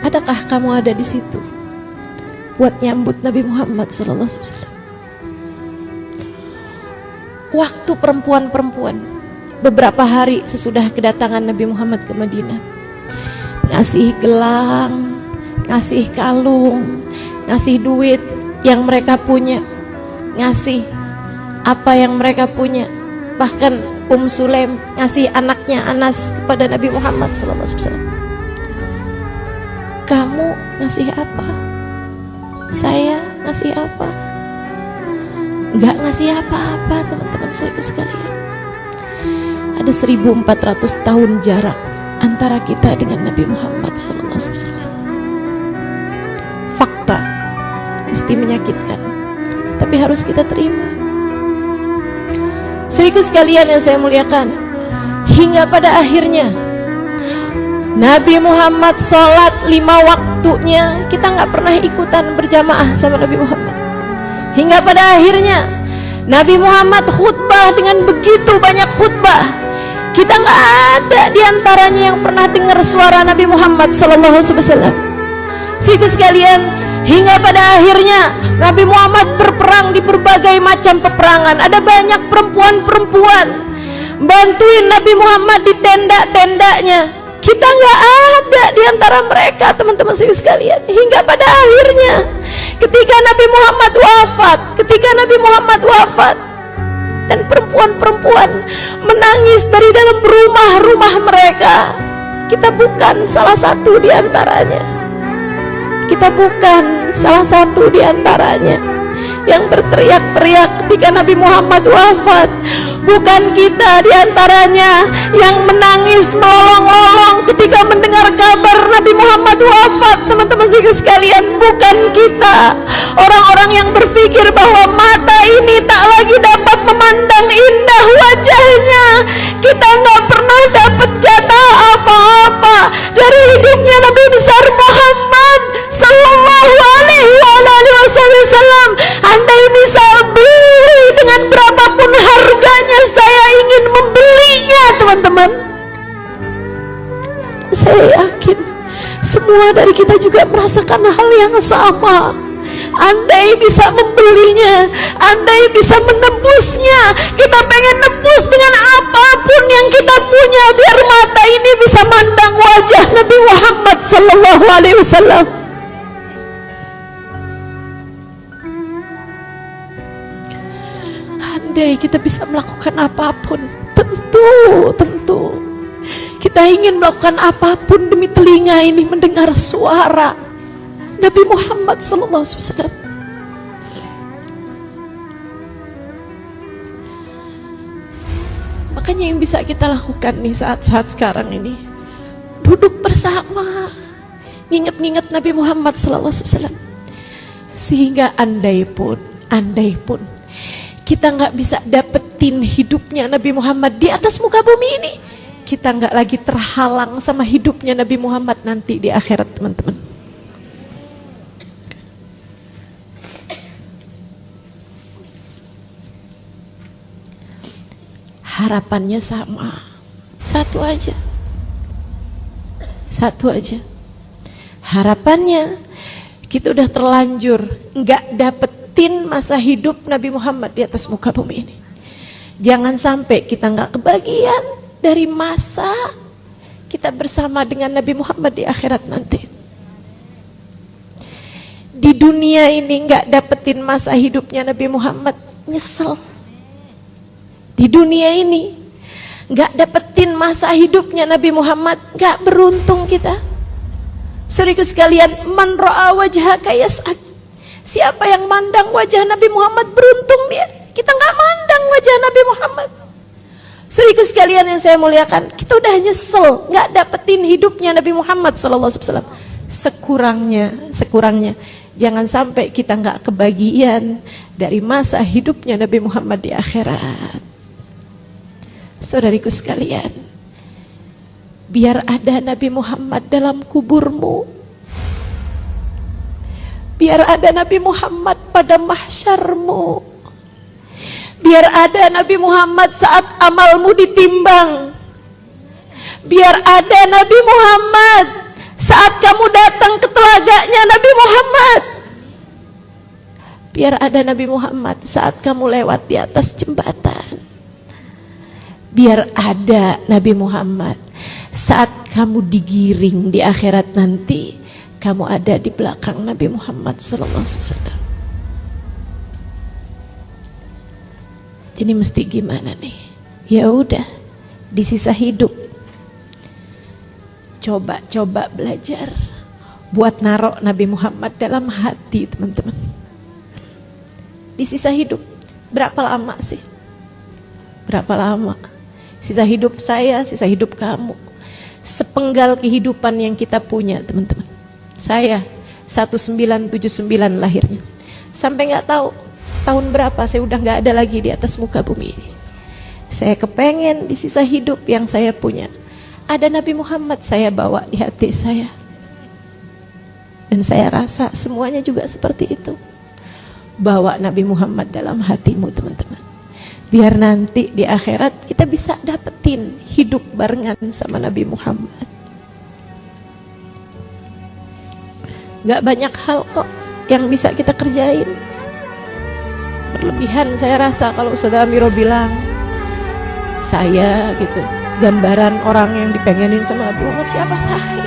Adakah kamu ada di situ buat nyambut Nabi Muhammad SAW? Waktu perempuan-perempuan beberapa hari sesudah kedatangan Nabi Muhammad ke Madinah, ngasih gelang, ngasih kalung, ngasih duit yang mereka punya, ngasih apa yang mereka punya. Bahkan Sulaim ngasih anaknya Anas kepada Nabi Muhammad SAW. Kamu ngasih apa? Saya ngasih apa? Enggak ngasih apa-apa, teman-teman saudara sekalian. Ada 1400 tahun jarak antara kita dengan Nabi Muhammad SAW. Fakta mesti menyakitkan, tapi harus kita terima. Saudaraku sekalian yang saya muliakan, hingga pada akhirnya Nabi Muhammad sholat 5 waktunya, kita nggak pernah ikutan berjamaah sama Nabi Muhammad. Hingga pada akhirnya Nabi Muhammad khutbah dengan begitu banyak khutbah, kita nggak ada diantaranya yang pernah dengar suara Nabi Muhammad SAW. Saudaraku sekalian, hingga pada akhirnya Nabi Muhammad berperang di berbagai macam peperangan. Ada banyak perempuan-perempuan bantuin Nabi Muhammad di tenda-tendanya. Kita nggak ada di antara mereka, teman-teman sekalian. Hingga pada akhirnya ketika Nabi Muhammad wafat dan perempuan-perempuan menangis dari dalam rumah-rumah mereka, kita bukan salah satu di antaranya. Kita bukan salah satu di antaranya yang berteriak-teriak ketika Nabi Muhammad wafat. Bukan kita di antaranya yang menangis melolong-lolong ketika mendengar kabar Nabi Muhammad wafat, teman-teman sekalian. Bukan kita, orang-orang yang berpikir bahwa mata ini tak lagi dapat memandang indah wajahnya. Kita nggak pernah dapat jatah apa-apa dari hidupnya Nabi besar Muhammad Sallallahu Alaihi Wasallam. Andai bisa beli dengan berapapun harganya, saya ingin membelinya, teman-teman. Saya yakin semua dari kita juga merasakan hal yang sama. Andai bisa membelinya, andai bisa menebusnya, kita pengen nebus dengan apapun yang kita punya, biar mata ini bisa mandang wajah Nabi Muhammad Sallallahu Alaihi Wasallam. Andai kita bisa melakukan apapun, tentu kita ingin melakukan apapun demi telinga ini mendengar suara Nabi Muhammad SAW. Makanya yang bisa kita lakukan nih saat-saat sekarang ini, duduk bersama, nginget-nginget Nabi Muhammad SAW. Sehingga andai pun kita nggak bisa dapetin hidupnya Nabi Muhammad di atas muka bumi ini, kita nggak lagi terhalang sama hidupnya Nabi Muhammad nanti di akhirat, teman-teman. Harapannya sama, satu aja. Harapannya kita udah terlanjur nggak dapetin masa hidup Nabi Muhammad di atas muka bumi ini. Jangan sampai kita nggak kebagian dari masa kita bersama dengan Nabi Muhammad di akhirat nanti. Di dunia ini nggak dapetin masa hidupnya Nabi Muhammad, nyesel. Di dunia ini nggak dapetin masa hidupnya Nabi Muhammad, nggak beruntung kita. Saudaraku sekalian, man ra'a wajhaka yas'ad. Siapa yang mandang wajah Nabi Muhammad beruntung dia. Kita nggak mandang wajah Nabi Muhammad. Saudaraku sekalian yang saya muliakan, kita udah nyesel nggak dapetin hidupnya Nabi Muhammad SAW. Sekurangnya jangan sampai kita nggak kebagian dari masa hidupnya Nabi Muhammad di akhirat. Saudariku sekalian, biar ada Nabi Muhammad dalam kuburmu, biar ada Nabi Muhammad pada mahsyarmu, biar ada Nabi Muhammad saat amalmu ditimbang, biar ada Nabi Muhammad Saat kamu datang ke telaganya Nabi Muhammad, biar ada Nabi Muhammad. Saat kamu lewat di atas jembatan, biar ada Nabi Muhammad. Saat kamu digiring di akhirat nanti, kamu ada di belakang Nabi Muhammad SAW. Jadi mesti gimana nih? Ya udah, di sisa hidup coba belajar buat narok Nabi Muhammad dalam hati, teman-teman. Di sisa hidup berapa lama sih? Berapa lama? Sisa hidup saya, sisa hidup kamu, sepenggal kehidupan yang kita punya, teman-teman. Saya 1979 lahirnya, sampai nggak tahu tahun berapa saya udah nggak ada lagi di atas muka bumi ini. Saya kepengen di sisa hidup yang saya punya ada Nabi Muhammad saya bawa di hati saya. Dan saya rasa semuanya juga seperti itu. Bawa Nabi Muhammad dalam hatimu, teman-teman. Biar nanti di akhirat kita bisa dapetin hidup barengan sama Nabi Muhammad. Gak banyak hal kok yang bisa kita kerjain. Berlebihan saya rasa kalau Ustaz Amiro bilang saya gitu, gambaran orang yang dipengenin sama Nabi Muhammad. Siapa saya?